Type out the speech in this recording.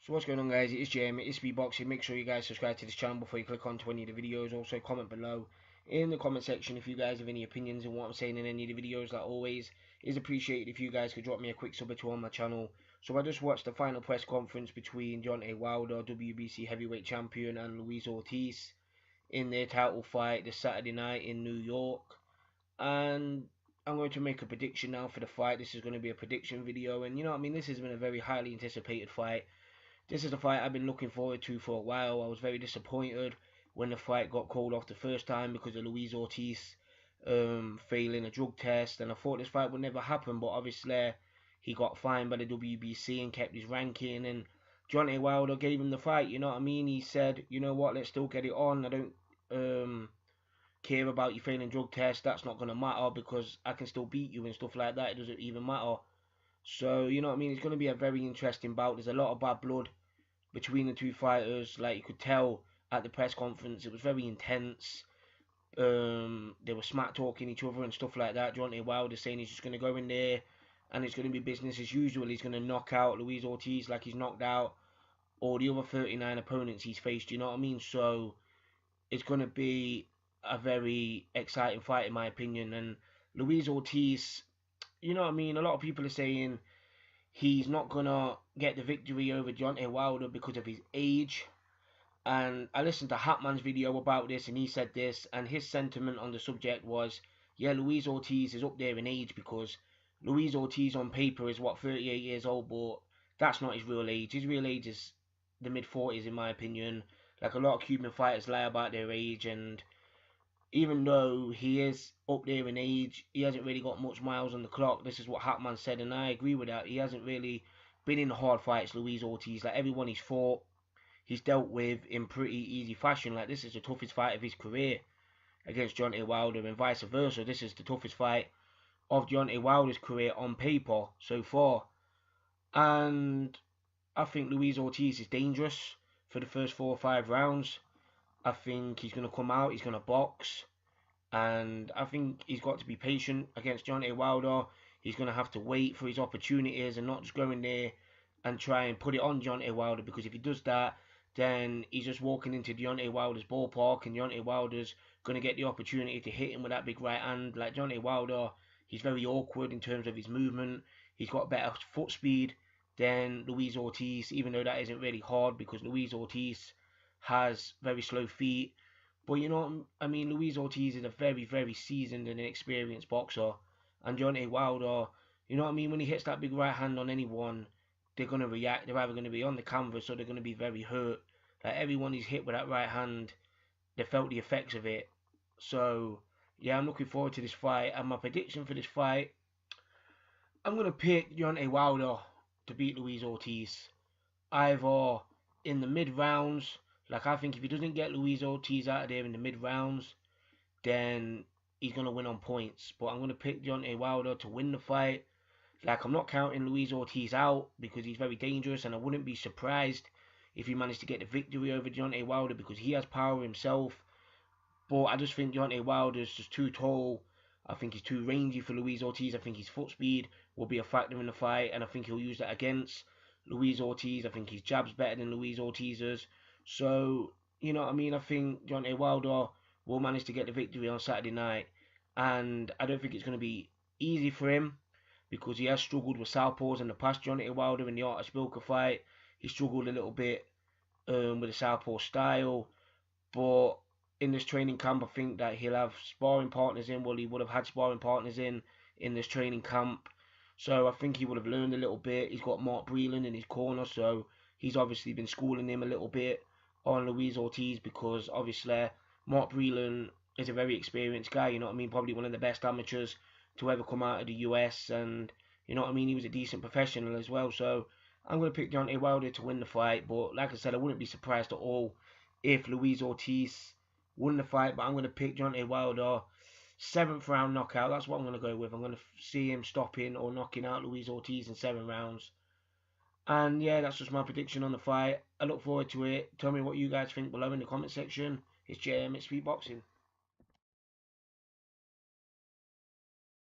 So what's going on, guys? It is JM, it is speakboxing. Make sure you guys subscribe to this channel before you click on to any of the videos. Also comment below in the comment section if you guys have any opinions on what I'm saying in any of the videos. Like always, it is appreciated if you guys could drop me a quick sub or two on my channel. So I just watched the final press conference between Deontay Wilder, WBC heavyweight champion, and Luis Ortiz in their title fight this Saturday night in New York. And I'm going to make a prediction now for the fight. This is going to be a prediction video, and you know what I mean, this has been a very highly anticipated fight. This is a fight I've been looking forward to for a while. I was very disappointed when the fight got called off the first time because of Luis Ortiz failing a drug test, and I thought this fight would never happen, but obviously he got fined by the WBC and kept his ranking, and Deontay Wilder gave him the fight, you know what I mean? He said, you know what, let's still get it on. I don't care about you failing drug tests. That's not going to matter because I can still beat you and stuff like that. It doesn't even matter. So, you know what I mean? It's going to be a very interesting bout. There's a lot of bad blood between the two fighters. Like you could tell at the press conference, it was very intense. They were smack talking each other and stuff like that. Deontay Wilder saying he's just going to go in there and it's going to be business as usual. He's going to knock out Luis Ortiz like he's knocked out all the other 39 opponents he's faced, you know what I mean? So it's going to be a very exciting fight in my opinion. And Luis Ortiz, you know what I mean, a lot of people are saying he's not gonna get the victory over Deontay Wilder because of his age. And I listened to Hatman's video about this, and he said this, and his sentiment on the subject was, yeah, Luis Ortiz is up there in age because Luis Ortiz on paper is, what, 38 years old, but that's not his real age. His real age is the mid-40s, in my opinion. Like, a lot of Cuban fighters lie about their age, and even though he is up there in age, he hasn't really got much miles on the clock. This is what Hatman said, and I agree with that. He hasn't really been in hard fights, Luis Ortiz. Like, everyone he's fought, he's dealt with in pretty easy fashion. Like, this is the toughest fight of his career against Deontay Wilder, and vice versa. This is the toughest fight of Deontay Wilder's career on paper so far. And I think Luis Ortiz is dangerous for the first 4 or 5 rounds. I think he's going to come out, he's going to box, and I think he's got to be patient against Deontay Wilder. He's going to have to wait for his opportunities and not just go in there and try and put it on Deontay Wilder, because if he does that, then he's just walking into Deontay Wilder's ballpark, and Deontay Wilder's going to get the opportunity to hit him with that big right hand. Like, Deontay Wilder, he's very awkward in terms of his movement. He's got better foot speed than Luis Ortiz, even though that isn't really hard because Luis Ortiz has very slow feet. But you know what I mean, Luis Ortiz is a very, very seasoned and experienced boxer. And Deontay Wilder, you know what I mean, when he hits that big right hand on anyone, they're going to react. They're either going to be on the canvas or they're going to be very hurt. Like, everyone he's hit with that right hand, they felt the effects of it. So, yeah, I'm looking forward to this fight. And my prediction for this fight, I'm going to pick Deontay Wilder to beat Luis Ortiz. Either in the mid-rounds. Like, I think if he doesn't get Luis Ortiz out of there in the mid-rounds, then he's going to win on points. But I'm going to pick Deontay Wilder to win the fight. Like, I'm not counting Luis Ortiz out because he's very dangerous, and I wouldn't be surprised if he managed to get the victory over Deontay Wilder because he has power himself. But I just think Deontay Wilder is just too tall. I think he's too rangy for Luis Ortiz. I think his foot speed will be a factor in the fight, and I think he'll use that against Luis Ortiz. I think his jab's better than Luis Ortiz's. So, you know what I mean, I think Deontay Wilder will manage to get the victory on Saturday night. And I don't think it's going to be easy for him because he has struggled with southpaws in the past. Deontay Wilder in the Ortiz fight, he struggled a little bit with the southpaw style. But in this training camp, I think that he'll have sparring partners in. Well, he would have had sparring partners in this training camp. So I think he would have learned a little bit. He's got Mark Breland in his corner, so he's obviously been schooling him a little bit on Luis Ortiz because obviously Mark Breland is a very experienced guy, you know what I mean, probably one of the best amateurs to ever come out of the US, and you know what I mean, he was a decent professional as well. So I'm going to pick Deontay Wilder to win the fight, but like I said, I wouldn't be surprised at all if Luis Ortiz won the fight, but I'm going to pick Deontay Wilder 7th round knockout. That's what I'm going to go with. I'm going to see him stopping or knocking out Luis Ortiz in 7 rounds. And yeah, that's just my prediction on the fight. I look forward to it. Tell me what you guys think below in the comment section. It's JM, it's speakboxing.